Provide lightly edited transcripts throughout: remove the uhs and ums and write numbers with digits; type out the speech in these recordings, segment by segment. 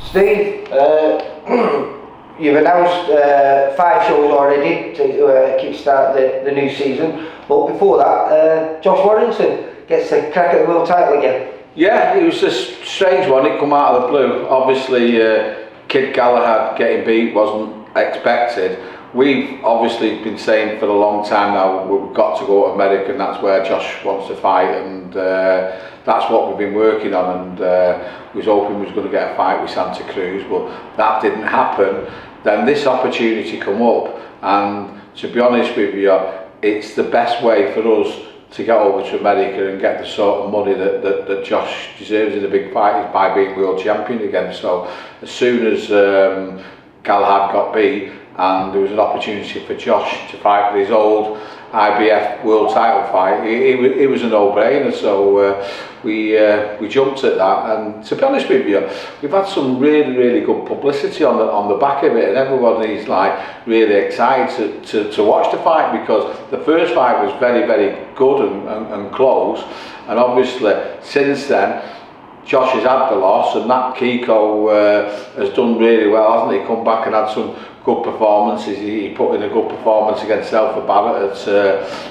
Steve, you've announced 5 shows already to kickstart the new season, but before that, Josh Warrington gets a crack at the world title again. Yeah, it was a strange one. It come out of the blue. Obviously, Kid Galahad getting beat wasn't expected. We've obviously been saying for a long time now we've got to go to America, and that's where Josh wants to fight, and that's what we've been working on. And we was hoping we was going to get a fight with Santa Cruz, but that didn't happen. Then this opportunity come up, and to be honest with you, it's the best way for us to get over to America and get the sort of money that Josh deserves in a big fight is by being world champion again. So as soon as Galahad got beat and there was an opportunity for Josh to fight for his old IBF world title fight, it was a no-brainer. So we jumped at that, and to be honest with you, we've had some really good publicity on the back of it, and everybody's like really excited to watch the fight, because the first fight was very good and close, and obviously since then Josh has had the loss, and Nat Kiko has done really well, hasn't he? Come back and had some good performances. He put in a good performance against Selfa Barrett at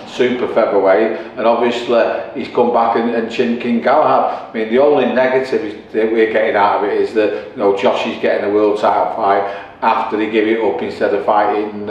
super featherweight, and obviously he's come back and chinned King Galahad. I mean, the only negative that we're getting out of it is that, you know, Josh is getting a world title fight after he gave it up instead of fighting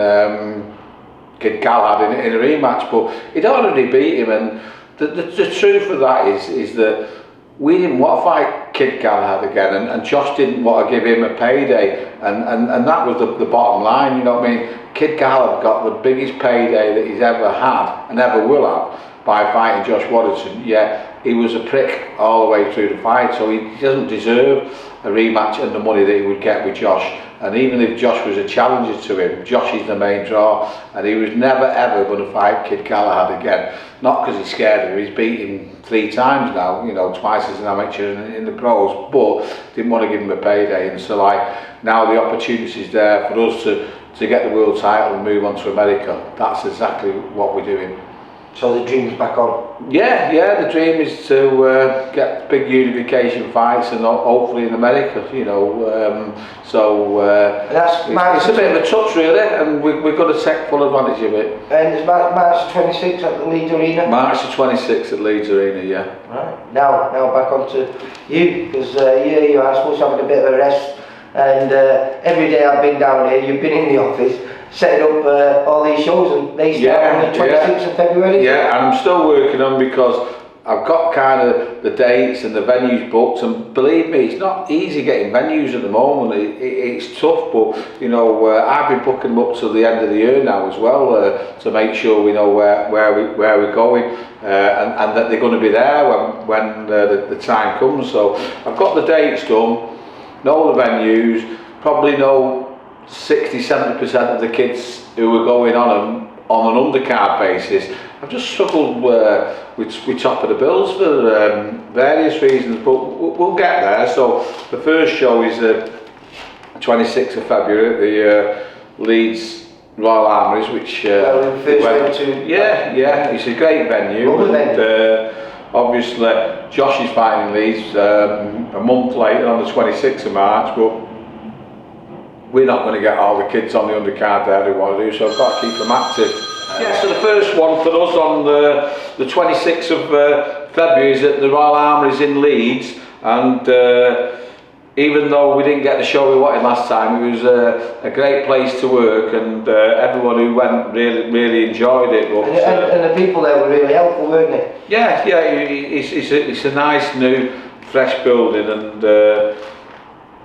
Kid Galahad in a rematch. But he'd already beat him, and the truth of that is that we didn't want to fight Kid Galahad again, and Josh didn't want to give him a payday, and that was the bottom line, you know what I mean? Kid Galahad got the biggest payday that he's ever had and ever will have by fighting Josh Warrington, yet he was a prick all the way through the fight, so he doesn't deserve a rematch and the money that he would get with Josh. And even if Josh was a challenger to him, Josh is the main draw, and he was never ever going to fight Kid Galahad again. Not because he's scared of him, he's beat him 3 times now, you know, twice as an amateur in the pros, but didn't want to give him a payday. And so now the opportunity is there for us to get the world title and move on to America. That's exactly what we're doing. So the dream's back on? Yeah, the dream is to get big unification fights, and hopefully in America, you know. It's a bit of a touch really, and we've got to take full advantage of it. And it's March 26th at the Leeds Arena? March the 26th at Leeds Arena, yeah. Right, now back on to you, because you are supposed to have a bit of a rest, and every day I've been down here, you've been in the office, setting up all these shows, and they start on the 26th of February? Yeah, and I'm still working on, because I've got kind of the dates and the venues booked, and believe me, it's not easy getting venues at the moment. It's tough, but you know, I've been booking them up till the end of the year now as well, to make sure we know where we're going, and that they're going to be there when the time comes. So I've got the dates done, know the venues, probably know 60-70% of the kids who are going on an undercard basis. I've just struggled with top of the bills for various reasons, but we'll get there. So the first show is the 26th of February at the Leeds Royal Armouries, which it's a great venue. Obviously Josh is fighting in Leeds a month later on the 26th of March, but we're not going to get all the kids on the undercard there who want to do, so I've got to keep them active. So the first one for us on the 26th of February is at the Royal Armouries in Leeds, and even though we didn't get the show we wanted last time, it was a great place to work, and everyone who went really enjoyed it. But, and the people there were really helpful, weren't they? Yeah, it's a nice new fresh building, and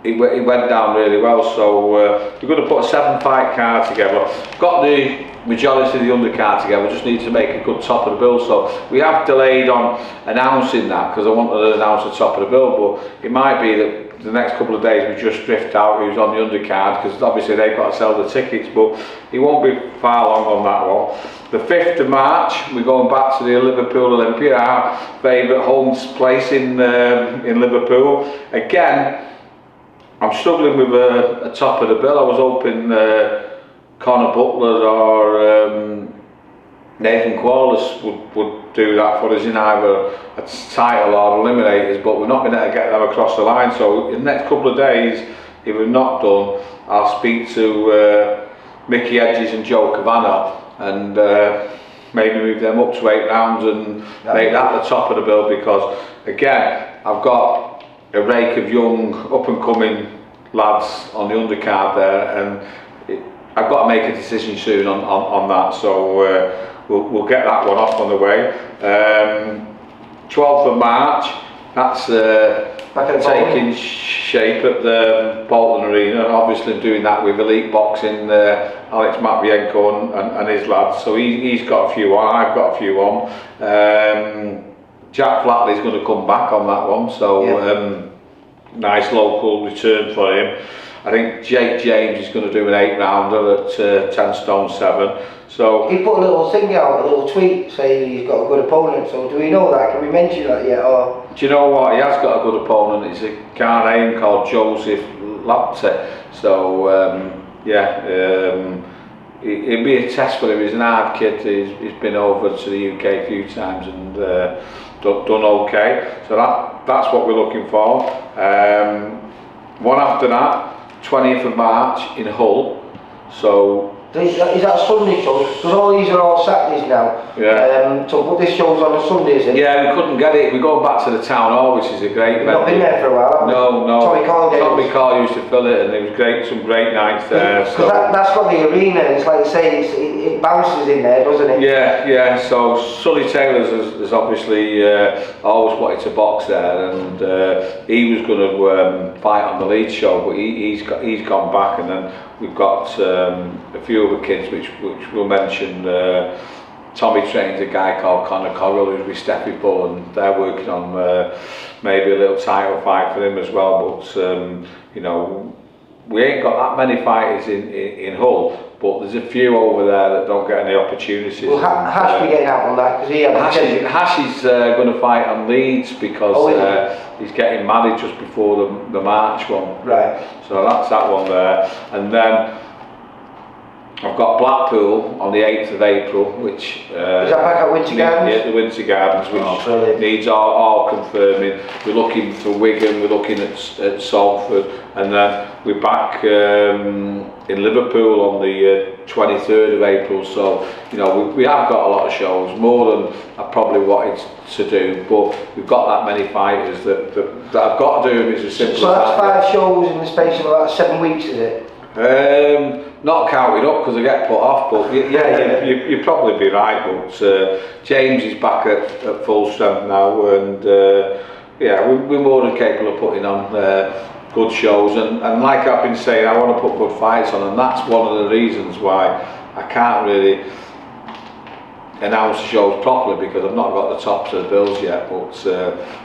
it went down really well. So we're going to put a 7-fight card together. Got the majority of the undercard together, we just need to make a good top of the bill. So we have delayed on announcing that, because I wanted to announce the top of the bill, but it might be that the next couple of days we just drift out who's on the undercard, because obviously they've got to sell the tickets, but it won't be far long on that one. The 5th of March, we're going back to the Liverpool Olympia, our favourite home place in Liverpool. Again, I'm struggling with a top of the bill. I was hoping Conor Butler or Nathan Qualis would do that for us in either a title or eliminators, but we're not going to get them across the line. So in the next couple of days, if we're not done, I'll speak to Mickey Hedges and Joe Cavanagh and maybe move them up to 8 rounds and make that the top of the bill, because again, I've got a rake of young up and coming lads on the undercard there, and I've got to make a decision soon on that, so we'll get that one off on the way. 12th of March, that's taking shape at the Bolton Arena, and obviously doing that with Elite Boxing, Alex Matvienko and his lads, so he's got a few on, I've got a few on. Jack Flatley's going to come back on that one, so nice local return for him. I think Jake James is going to do an 8-rounder at 10 stone 7. So he put a little thing out, a little tweet saying he's got a good opponent. So do we know that? Can we mention that yet? Or do you know what? He has got a good opponent. It's a Ghanaian called Joseph Lapte. So it'd be a test for him. He's an hard kid. He's been over to the UK a few times and done okay. So that's what we're looking for. One after that, 20th of March in Hull. So is that a Sunday show? Because all these are all Saturdays now. Yeah. But this show's on a Sunday, is it? Yeah, we couldn't get it. We're going back to the town hall, which is a great venue. Not been there for a while, have we? No. Tommy Carl used to fill it, and it was great. Some great nights there. Because that's got the arena. It's like you say, it bounces in there, doesn't it? Yeah. So Sully Taylor's has obviously always wanted to box there, and he was going to fight on the Leeds show, but he's gone back, and then we've got a few other kids which we'll mention. Tommy trains a guy called Conor Coggle who's with Steffi Bull, and they're working on maybe a little title fight for him as well. But you know, we ain't got that many fighters in Hull, but there's a few over there that don't get any opportunities. Well, Hash be getting out on that because he had Hash is going to fight on Leeds because he's getting married just before the March one. Right. So that's that one there, and then I've got Blackpool on the 8th of April, which is that back at Winter Gardens? Yeah, the Winter Gardens, which needs all confirming. We're looking for Wigan, we're looking at Salford, and then we're back in Liverpool on the 23rd of April. So you know we have got a lot of shows, more than I probably wanted to do, but we've got that many fighters that I've got to do. It's as simple as that. So that's 5 shows in the space of about 7 weeks, is it? Not counted up because I get put off, but yeah, you'd probably be right. But James is back at full strength now, and we're more than capable of putting on good shows. And like I've been saying, I want to put good fights on, and that's one of the reasons why I can't really announce the shows properly, because I've not got the tops of the bills yet. But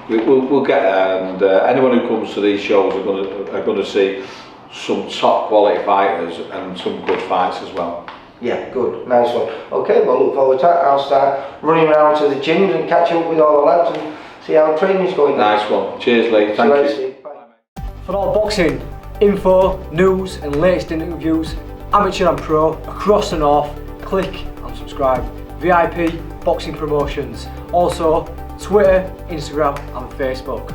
we'll get there, and anyone who comes to these shows are going to see some top quality fighters and some good fights as well. Yeah, good, nice one. Okay, well look forward to that. I'll start running around to the gyms and catching up with all the lads and see how training's going. Nice one. Cheers, Lee. Thank you. Bye. For all boxing info, news and latest interviews, amateur and pro, across the north, click and subscribe. VIP Boxing Promotions. Also Twitter, Instagram and Facebook.